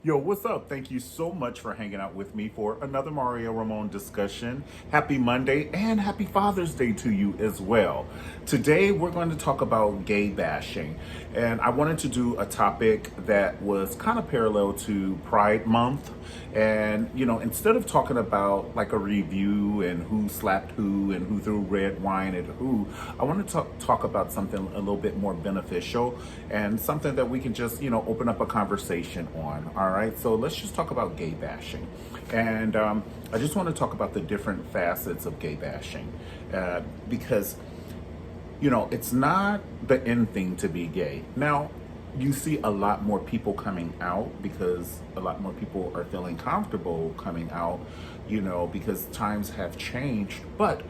Yo, what's up? Thank you so much for hanging out with me for another Mario Ramon discussion. Happy Monday and happy Father's Day to you as well. Today we're going to talk about gay bashing. And I wanted to do a topic that was kind of parallel to Pride Month. And, instead of talking about like a review and who slapped who and who threw red wine at who, I want to talk about something a little bit more beneficial and something that we can just, open up a conversation on. All right. So let's just talk about gay bashing. And I just want to talk about the different facets of gay bashing because it's not the end thing to be gay. Now, you see a lot more people coming out because a lot more people are feeling comfortable coming out, because times have changed, but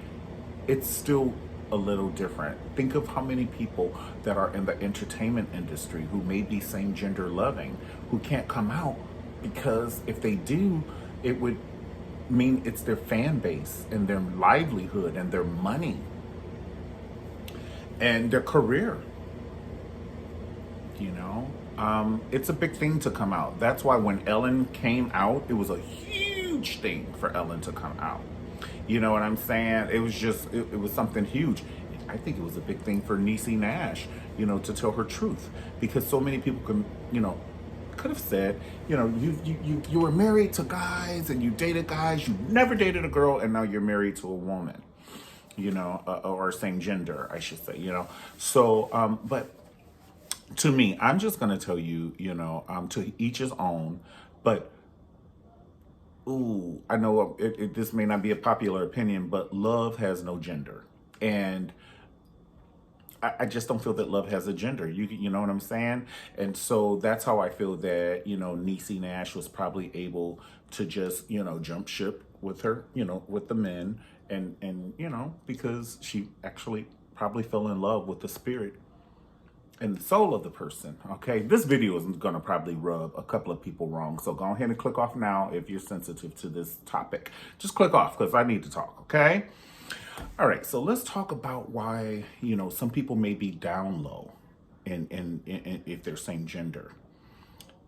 it's still a little different. Think of how many people that are in the entertainment industry who may be same gender loving, who can't come out because if they do, it would mean it's their fan base and their livelihood and their money and their career. It's a big thing to come out. That's why when Ellen came out, it was a huge thing for Ellen to come out. You know what I'm saying? It was just, it was something huge. I think it was a big thing for Niecy Nash, to tell her truth, because so many people could have said, you were married to guys and you dated guys, you never dated a girl, and now you're married to a woman, or same gender, I should say, So, but to me, I'm just going to tell you, to each his own, but ooh, I know this may not be a popular opinion, but love has no gender. And I just don't feel that love has a gender. You know what I'm saying? And so that's how I feel that, Niecy Nash was probably able to just, jump ship with her, with the men and because she actually probably fell in love with the spirit and the soul of the person. Okay, this video is going to probably rub a couple of people wrong, so go ahead and click off now if you're sensitive to this topic. Just click off because I need to talk. Okay, all right, so let's talk about why some people may be down low in if they're same gender,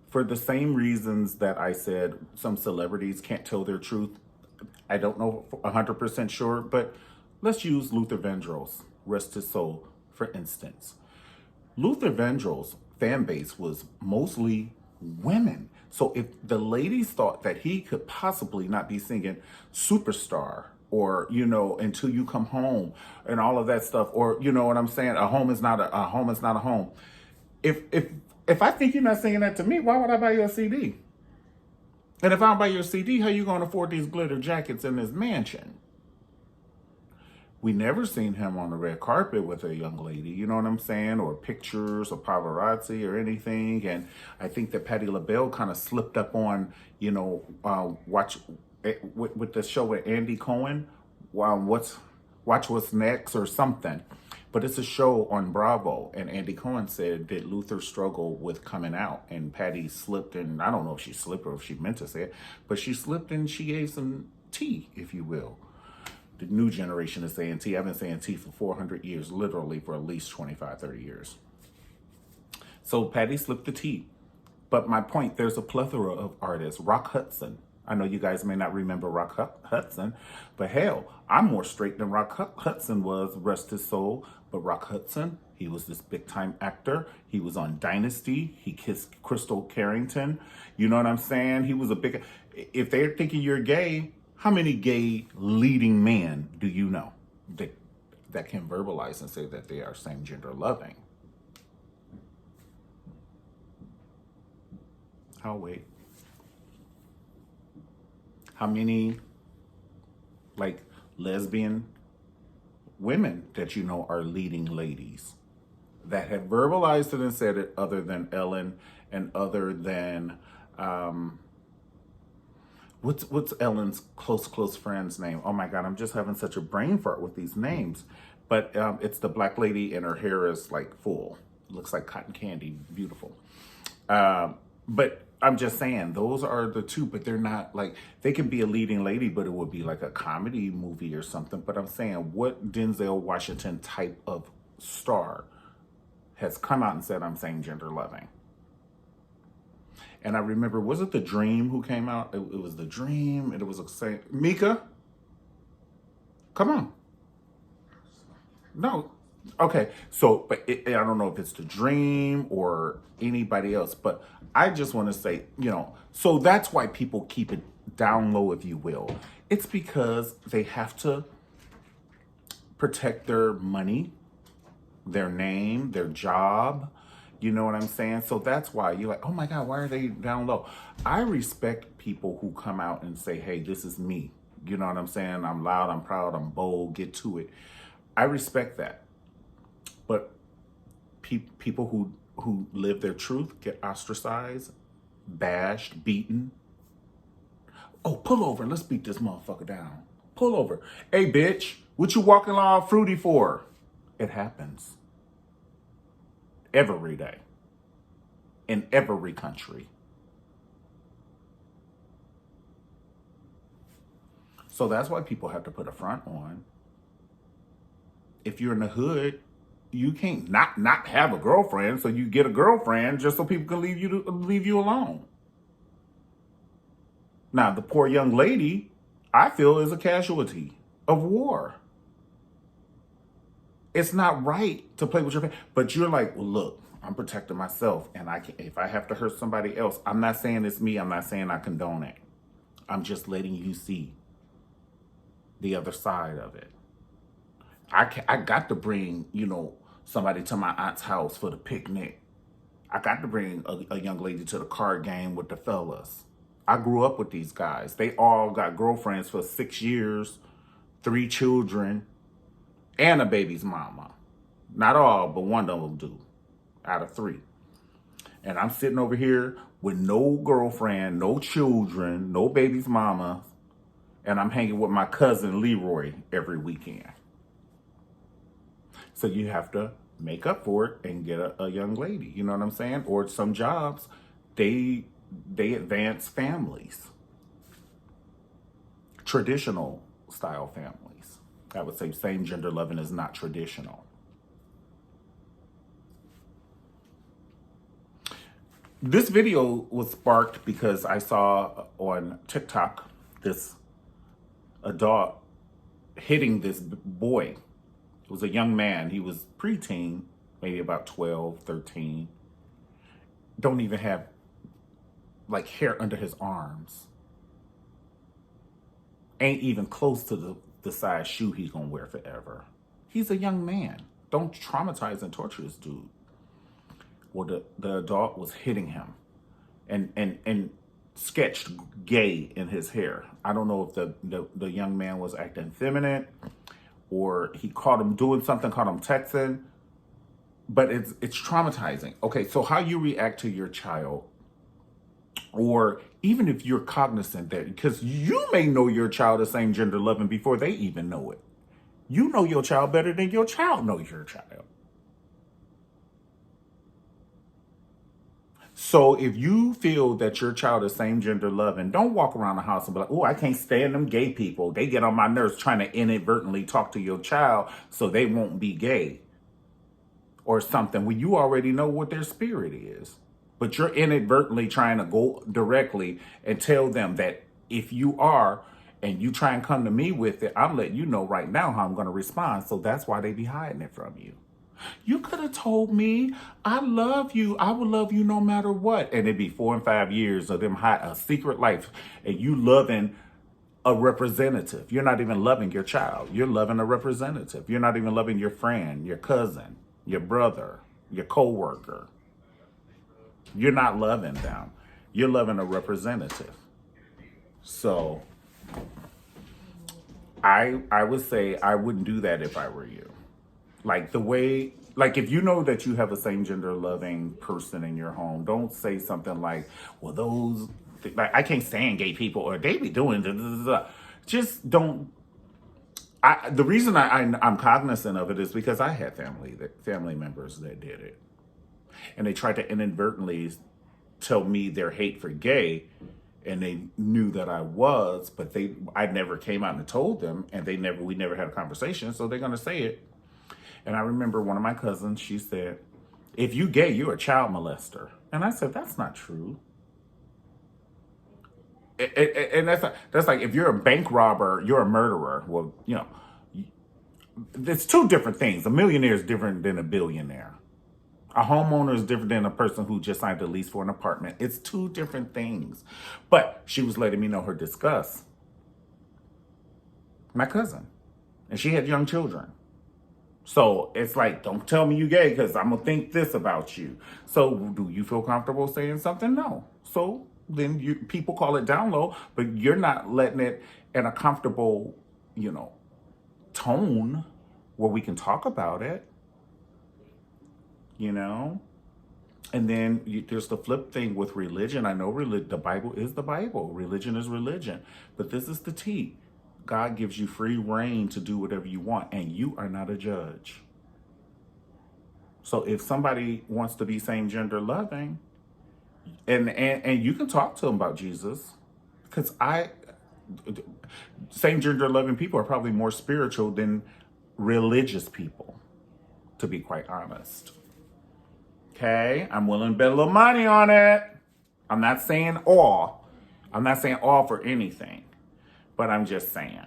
for the same reasons that I said some celebrities can't tell their truth. I don't know 100% sure, but let's use Luther Vandross, rest his soul, for instance. Luther Vandross' fan base was mostly women. So if the ladies thought that he could possibly not be singing Superstar or, Until You Come Home and all of that stuff, or you know what I'm saying, a home is not a home is not a home. If I think you're not singing that to me, why would I buy you a CD? And if I don't buy your CD, how you going to afford these glitter jackets in this mansion? We never seen him on the red carpet with a young lady, you know what I'm saying? Or pictures or paparazzi or anything. And I think that Patti LaBelle kind of slipped up on, watch with the show with Andy Cohen, watch what's next or something. But it's a show on Bravo, and Andy Cohen said that Luther struggled with coming out, and Patty slipped, and I don't know if she slipped or if she meant to say it, but she slipped and she gave some tea, if you will. The new generation is saying tea. I've been saying tea for 400 years, literally for at least 25, 30 years. So Patty slipped the tea. But my point, there's a plethora of artists. Rock Hudson. I know you guys may not remember Rock Hudson, but hell, I'm more straight than Rock Hudson was, rest his soul. But Rock Hudson, he was this big time actor. He was on Dynasty. He kissed Crystal Carrington. You know what I'm saying? He was a big, if they're thinking you're gay, how many gay leading men do you know that can verbalize and say that they are same gender loving? I'll wait. How many like lesbian women that you know are leading ladies that have verbalized it and said it, other than Ellen and other than what's Ellen's close friend's name? Oh my God, I'm just having such a brain fart with these names. But it's the black lady and her hair is like full. Looks like cotton candy, beautiful. But I'm just saying, those are the two, but they're not like, they can be a leading lady, but it would be like a comedy movie or something. But I'm saying, what Denzel Washington type of star has come out and said, I'm same gender loving? And I remember, was it The Dream who came out? It was The Dream, and it was a say, Mika, come on. No. Okay. So, but I don't know if it's The Dream or anybody else, but I just want to say, so that's why people keep it down low, if you will. It's because they have to protect their money, their name, their job. You know what I'm saying? So that's why you're like, oh my God, why are they down low? I respect people who come out and say, hey, this is me. You know what I'm saying? I'm loud, I'm proud, I'm bold, get to it. I respect that. But people who live their truth get ostracized, bashed, beaten. Oh, pull over. Let's beat this motherfucker down. Pull over. Hey, bitch, what you walking all fruity for? It happens every day in every country. So that's why people have to put a front on. If you're in the hood, you can't not have a girlfriend, so you get a girlfriend just so people can leave you alone. Now, the poor young lady, I feel, is a casualty of war. It's not right to play with your family, but you're like, well, look, I'm protecting myself, and if I have to hurt somebody else, I'm not saying it's me. I'm not saying I condone it. I'm just letting you see the other side of it. I got to bring, somebody to my aunt's house for the picnic. I got to bring a young lady to the card game with the fellas. I grew up with these guys. They all got girlfriends for 6 years, 3 children, and a baby's mama. Not all, but one of them do, out of 3. And I'm sitting over here with no girlfriend, no children, no baby's mama, and I'm hanging with my cousin Leroy every weekend. So you have to make up for it and get a young lady, you know what I'm saying? Or some jobs, they advance families, traditional style families. I would say same gender loving is not traditional. This video was sparked because I saw on TikTok this adult hitting this boy. It was a young man. He was preteen, maybe about 12, 13. Don't even have like hair under his arms. Ain't even close to the size shoe he's gonna wear forever. He's a young man. Don't traumatize and torture this dude. Well, the adult was hitting him and sketched gay in his hair. I don't know if the young man was acting feminine or he caught him doing something, caught him texting, but it's traumatizing. Okay, so how you react to your child, or even if you're cognizant that, because you may know your child is same gender loving before they even know it. You know your child better than your child knows your child. So if you feel that your child is same gender loving, don't walk around the house and be like, oh, I can't stand them gay people. They get on my nerves, trying to inadvertently talk to your child so they won't be gay or something when you already know what their spirit is. But you're inadvertently trying to go directly and tell them that if you are and you try and come to me with it, I'm letting you know right now how I'm going to respond. So that's why they be hiding it from you. You could have told me, I love you. I would love you no matter what. And it'd be 4 and 5 years of them a secret life and you loving a representative. You're not even loving your child. You're loving a representative. You're not even loving your friend, your cousin, your brother, your coworker. You're not loving them. You're loving a representative. So I would say I wouldn't do that if I were you. Like the way, like if you know that you have a same gender loving person in your home, don't say something like, well, like I can't stand gay people or they be doing da. Just don't. The reason I'm cognizant of it is because I had family members that did it. And they tried to inadvertently tell me their hate for gay, and they knew that I was, but I never came out and told them, and we never had a conversation, so they're gonna say it. And I remember one of my cousins, she said, if you gay, you're a child molester. And I said, that's not true. And that's like if you're a bank robber, you're a murderer. Well, it's two different things. A millionaire is different than a billionaire. A homeowner is different than a person who just signed a lease for an apartment. It's two different things. But she was letting me know her disgust. My cousin. And she had young children. So it's like, don't tell me you gay because I'm going to think this about you. So do you feel comfortable saying something? No. So then people call it down low, but you're not letting it in a comfortable, tone where we can talk about it, you know? And then there's the flip thing with religion. I know the Bible is the Bible. Religion is religion. But this is the tea. God gives you free reign to do whatever you want, and you are not a judge. So if somebody wants to be same gender loving, and you can talk to them about Jesus, because same gender loving people are probably more spiritual than religious people, to be quite honest. Okay, I'm willing to bet a little money on it. I'm not saying all. I'm not saying all for anything, but I'm just saying.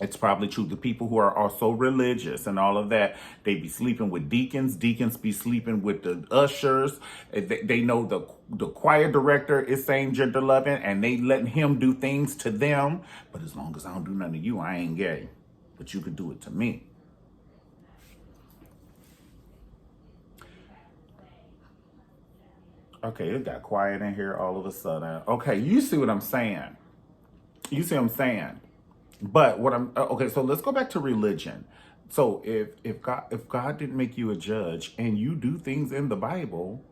It's probably true. The people who are also religious and all of that, they be sleeping with deacons. Deacons be sleeping with the ushers. They know the choir director is same gender loving and they letting him do things to them. But as long as I don't do nothing to you, I ain't gay. But you could do it to me. Okay, it got quiet in here all of a sudden. Okay, you see what I'm saying. You see what I'm saying. But okay, so let's go back to religion. So if God didn't make you a judge and you do things in the Bible,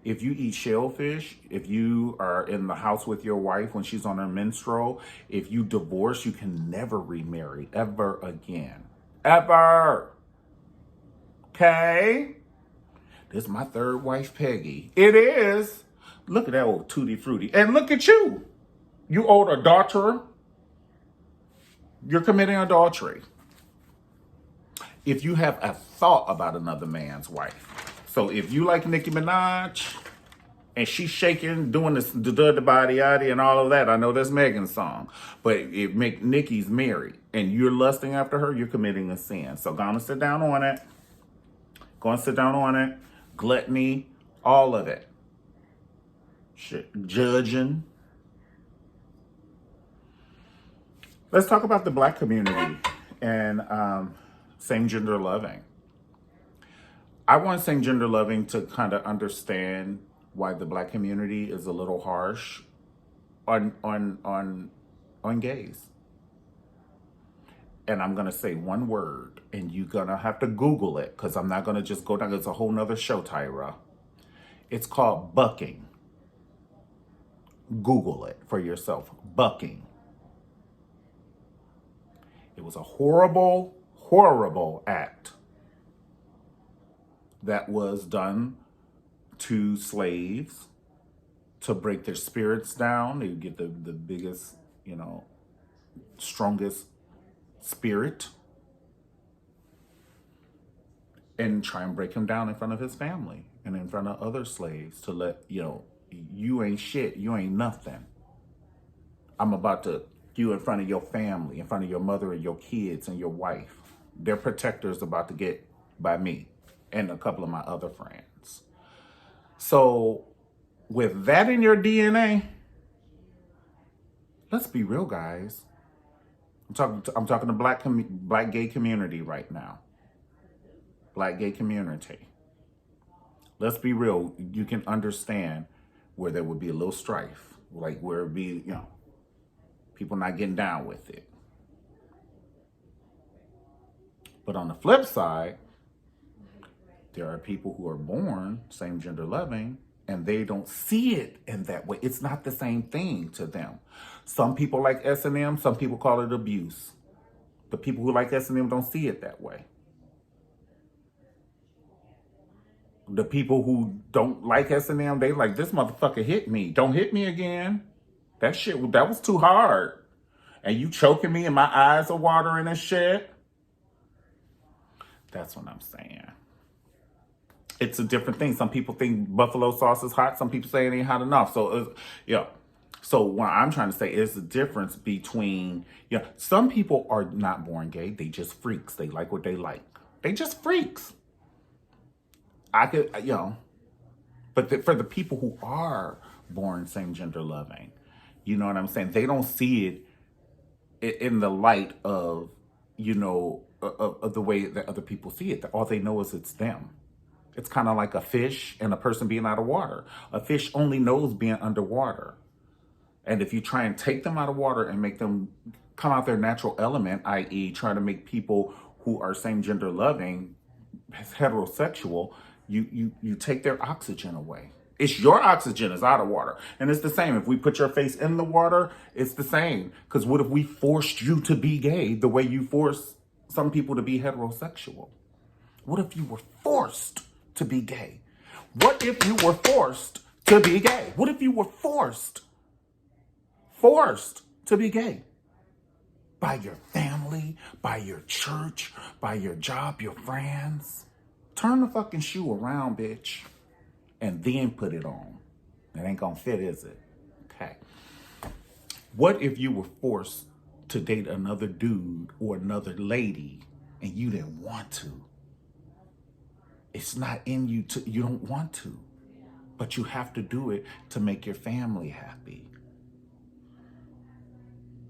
if you eat shellfish, if you are in the house with your wife when she's on her menstrual, if you divorce, you can never remarry ever again. Ever. Okay? This is my third wife, Peggy. It is. Look at that old tutti frutti. And look at you. You old adulterer. You're committing adultery. If you have a thought about another man's wife. So if you like Nicki Minaj and she's shaking, doing the body yaddy and all of that, I know that's Megan's song. But if Nicki's married and you're lusting after her, you're committing a sin. So go and sit down on it. Go and sit down on it. Gluttony, all of it. Shit. Judging. Let's talk about the Black community and same gender loving. I want same gender loving to kind of understand why the Black community is a little harsh on gays. And I'm gonna say one word, and you're gonna have to Google it because I'm not gonna just go down. It's a whole nother show, Tyra. It's called bucking. Google it for yourself. Bucking. It was a horrible, horrible act that was done to slaves to break their spirits down. They would get the biggest, strongest spirit and try and break him down in front of his family and in front of other slaves to let, you ain't shit, you ain't nothing. I'm about to you in front of your family, in front of your mother and your kids and your wife. Their protector's about to get by me and a couple of my other friends. So with that in your DNA, let's be real, guys. I'm talking to black gay community right now. Black gay community. Let's be real. You can understand where there would be a little strife, like where it'd be, people not getting down with it. But on the flip side, there are people who are born same gender loving and they don't see it in that way. It's not the same thing to them. Some people like S&M, some people call it abuse. The people who like S&M don't see it that way. The people who don't like S&M, they like, this motherfucker hit me. Don't hit me again. That was too hard. And you choking me and my eyes are watering and shit. That's what I'm saying. It's a different thing. Some people think buffalo sauce is hot. Some people say it ain't hot enough. So, So what I'm trying to say is the difference between, some people are not born gay. They just freaks. They like what they like. They just freaks. I could, but for the people who are born same gender loving, you know what I'm saying? They don't see it in the light of, of the way that other people see it. All they know is it's them. It's kind of like a fish and a person being out of water. A fish only knows being underwater. And if you try and take them out of water and make them come out their natural element, i.e., try to make people who are same gender loving, heterosexual, you take their oxygen away. It's your oxygen is out of water. And it's the same. If we put your face in the water, it's the same. Because what if we forced you to be gay the way you force some people to be heterosexual? What if you were forced to be gay? What if you were forced to be gay? What if you were forced to be gay? By your family, by your church, by your job, your friends. Turn the fucking shoe around, bitch. And then put it on. It ain't gonna fit, is it? Okay. What if you were forced to date another dude or another lady and you didn't want to? It's not in you you don't want to, but you have to do it to make your family happy.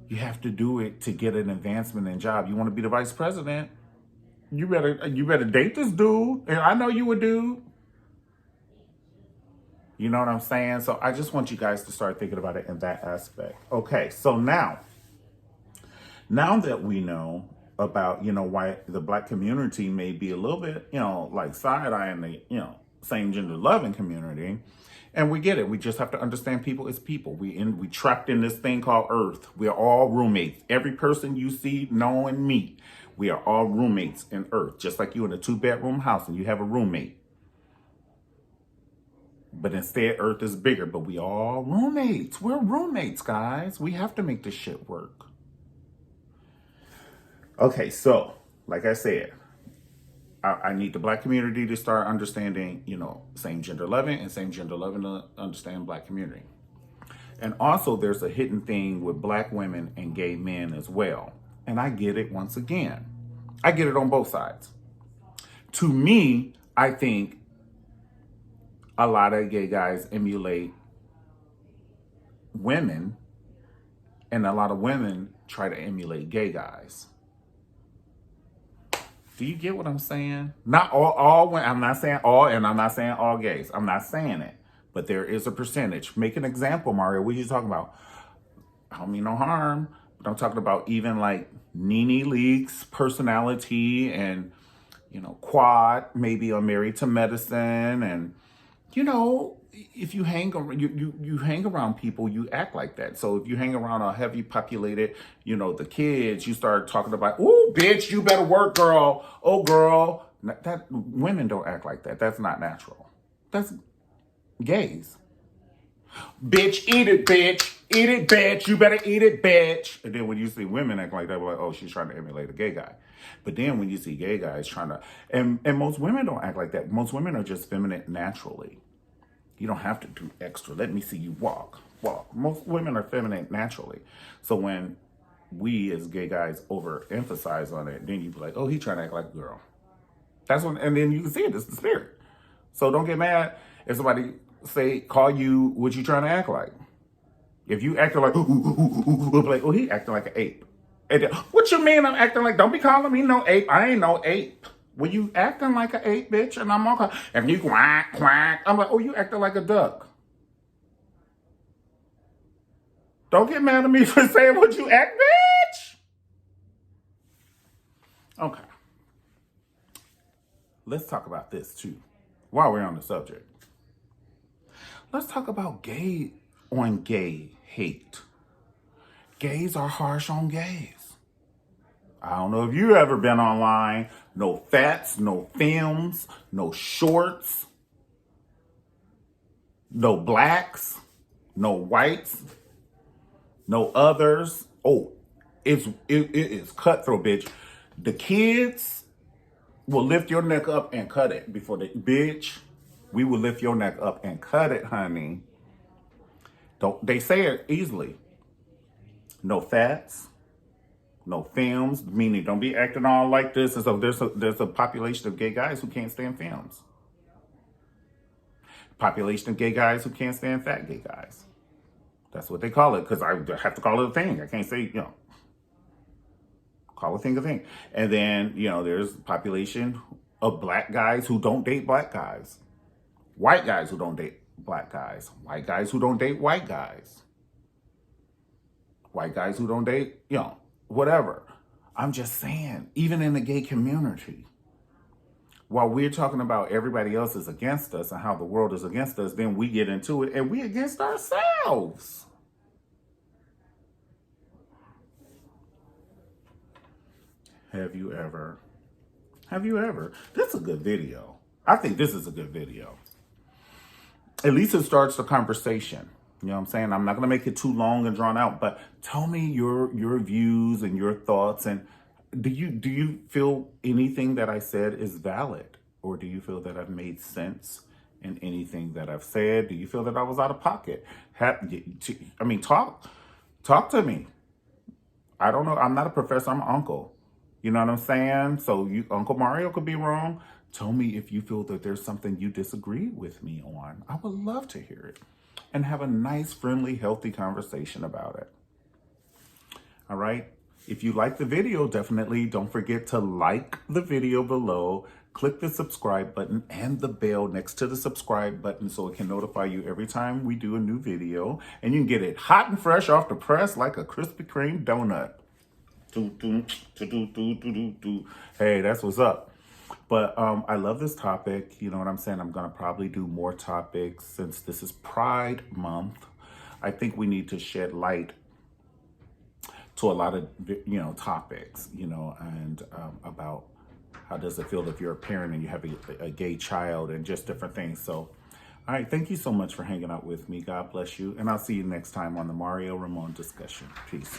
You have to do it to get an advancement in job. You want to be the vice president? You better date this dude. And I know you a dude. You know what I'm saying? So I just want you guys to start thinking about it in that aspect. Okay, so now that we know about, why the Black community may be a little bit, like side-eyeing the, same gender loving community, and we get it. We just have to understand people is people. We trapped in this thing called Earth. We are all roommates. Every person you see, know, and meet, we are all roommates in Earth. Just like you in a 2-bedroom house and you have a roommate. But instead, Earth is bigger. But we all roommates. We're roommates, guys. We have to make this shit work. Okay, so, like I said, I need the Black community to start understanding, same gender loving, and same gender loving to understand Black community. And also there's a hidden thing with Black women and gay men as well. And I get it once again. I get it on both sides. To me, I think a lot of gay guys emulate women, and a lot of women try to emulate gay guys. Do you get what I'm saying? Not all. I'm not saying all, and I'm not saying all gays. I'm not saying it. But there is a percentage. Make an example, Mario. What are you talking about? I don't mean no harm. But I'm talking about even like Nene Leakes' personality and, Quad, maybe are Married to Medicine. And, if you hang around, you hang around people, you act like that. So if you hang around a heavy populated, the kids, you start talking about, "Ooh, bitch, you better work, girl. Oh, girl." That women don't act like that. That's not natural. That's gays. Bitch, eat it, bitch. Eat it, bitch. You better eat it, bitch. And then when you see women act like that, we're like, oh, she's trying to emulate a gay guy. But then when you see gay guys trying to, and most women don't act like that. Most women are just feminine naturally. You don't have to do extra. Let me see you walk. Most women are feminine naturally. So when we as gay guys overemphasize on it, then you be like, oh, he trying to act like a girl. That's when, and then you can see it. It's the spirit. So don't get mad if somebody call you what you trying to act like. If you acting like, like, oh, he acting like an ape. And then, what you mean I'm acting like, don't be calling me no ape. I ain't no ape. Well, you acting like an ape, bitch, and I'm okay. If you quack, quack, I'm like, oh, you acting like a duck. Don't get mad at me for saying what you act, bitch. Okay. Let's talk about this, too, while we're on the subject. Let's talk about gay hate. Gays are harsh on gays. I don't know if you ever been online. No fats, no films, no shorts, no blacks, no whites, no others. Oh, it is cutthroat, bitch. The kids will lift your neck up and cut it before they, bitch. We will lift your neck up and cut it, honey. Don't they say it easily? No fats, no films, meaning don't be acting all like this. And so there's a population of gay guys who can't stand films. Population of gay guys who can't stand fat gay guys. That's what they call it, because I have to call it a thing. I can't say, call a thing a thing. And then, there's a population of black guys who don't date black guys. White guys who don't date black guys. White guys who don't date white guys. White guys who don't date, whatever. I'm just saying, even in the gay community, while we're talking about everybody else is against us and how the world is against us, then we get into it and we against ourselves. Have you ever? This is a good video. I think this is a good video. At least it starts the conversation. You know what I'm saying? I'm not going to make it too long and drawn out, but tell me your views and your thoughts. And do you feel anything that I said is valid? Or do you feel that I've made sense in anything that I've said? Do you feel that I was out of pocket? Talk to me. I don't know. I'm not a professor. I'm an uncle. You know what I'm saying? So Uncle Mario could be wrong. Tell me if you feel that there's something you disagree with me on. I would love to hear it and have a nice, friendly, healthy conversation about it. All right? If you like the video, definitely don't forget to like the video below. Click the subscribe button and the bell next to the subscribe button so it can notify you every time we do a new video. And you can get it hot and fresh off the press like a Krispy Kreme donut. Hey, that's what's up. But I love this topic. You know what I'm saying? I'm going to probably do more topics since this is Pride Month. I think we need to shed light to a lot of, topics, and about how does it feel if you're a parent and you have a gay child and just different things. So, all right. Thank you so much for hanging out with me. God bless you. And I'll see you next time on the Mario Ramon discussion. Peace.